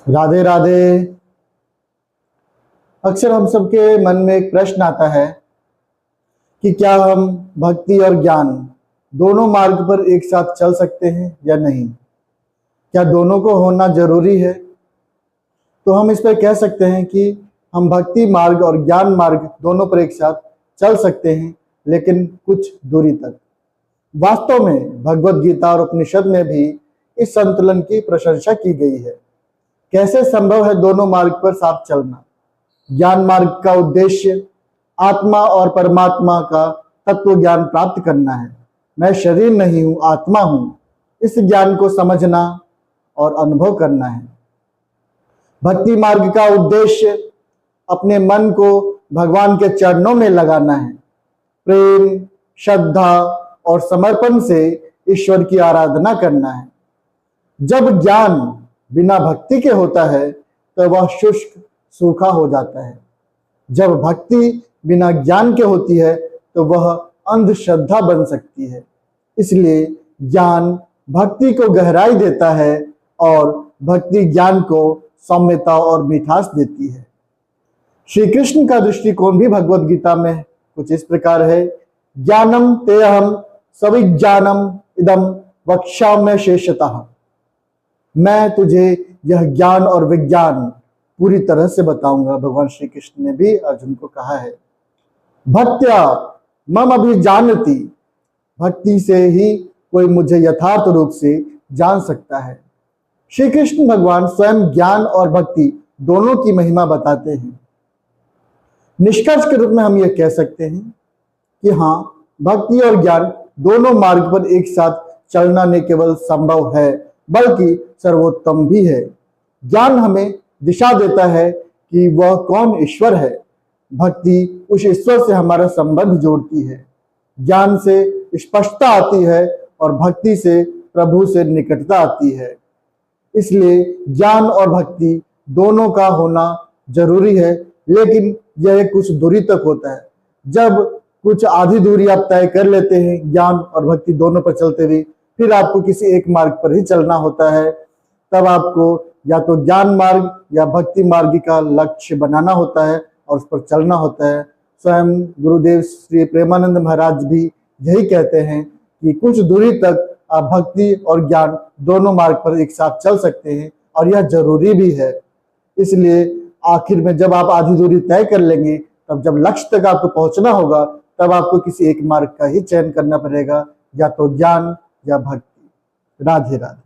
राधे राधे। अक्सर हम सबके मन में एक प्रश्न आता है कि क्या हम भक्ति और ज्ञान दोनों मार्ग पर एक साथ चल सकते हैं या नहीं। क्या दोनों को होना जरूरी है। तो हम इस पर कह सकते हैं कि हम भक्ति मार्ग और ज्ञान मार्ग दोनों पर एक साथ चल सकते हैं, लेकिन कुछ दूरी तक। वास्तव में भगवत गीता और उपनिषद में भी इस संतुलन की प्रशंसा की गई है। कैसे संभव है दोनों मार्ग पर साथ चलना। ज्ञान मार्ग का उद्देश्य आत्मा और परमात्मा का तत्व ज्ञान प्राप्त करना है। मैं शरीर नहीं हूं, आत्मा हूं। इस ज्ञान को समझना और अनुभव करना है। भक्ति मार्ग का उद्देश्य अपने मन को भगवान के चरणों में लगाना है। प्रेम, श्रद्धा और समर्पण से ईश्वर की आराधना करना है। जब ज्ञान बिना भक्ति के होता है तो वह शुष्क सूखा हो जाता है। जब भक्ति बिना ज्ञान के होती है तो वह अंधश्रद्धा बन सकती है। इसलिए ज्ञान भक्ति को गहराई देता है और भक्ति ज्ञान को सौम्यता और मिठास देती है। श्री कृष्ण का दृष्टिकोण भी भगवत गीता में कुछ इस प्रकार है। ज्ञानम तेहम सविज्ञानम इदम वक्ष्याम्य शेषतः। मैं तुझे यह ज्ञान और विज्ञान पूरी तरह से बताऊंगा। भगवान श्री कृष्ण ने भी अर्जुन को कहा है, भक्त्या मम अभिजानति। भक्ति से ही कोई मुझे यथार्थ रूप से जान सकता है। श्री कृष्ण भगवान स्वयं ज्ञान और भक्ति दोनों की महिमा बताते हैं। निष्कर्ष के रूप में हम यह कह सकते हैं कि हाँ, भक्ति और ज्ञान दोनों मार्ग पर एक साथ चलना न केवल संभव है बल्कि सर्वोत्तम भी है। ज्ञान हमें दिशा देता है कि वह कौन ईश्वर है। भक्ति उस ईश्वर से हमारा संबंध जोड़ती है। ज्ञान से स्पष्टता आती है और भक्ति से प्रभु से निकटता आती है। इसलिए ज्ञान और भक्ति दोनों का होना जरूरी है, लेकिन यह कुछ दूरी तक होता है। जब कुछ आधी दूरी आप तय कर लेते हैं ज्ञान और भक्ति दोनों पर चलते हुए, फिर आपको किसी एक मार्ग पर ही चलना होता है। तब आपको या तो ज्ञान मार्ग या भक्ति मार्ग का लक्ष्य बनाना होता है और उस पर चलना होता है। स्वयं गुरुदेव श्री प्रेमानंद महाराज भी यही कहते हैं कि कुछ दूरी तक आप भक्ति और ज्ञान दोनों मार्ग पर एक साथ चल सकते हैं और यह जरूरी भी है। इसलिए आखिर में जब आप आधी दूरी तय कर लेंगे, तब जब लक्ष्य तक आपको पहुंचना होगा, तब आपको किसी एक मार्ग का ही चयन करना पड़ेगा, या तो ज्ञान या भक्ति। राधे राधे।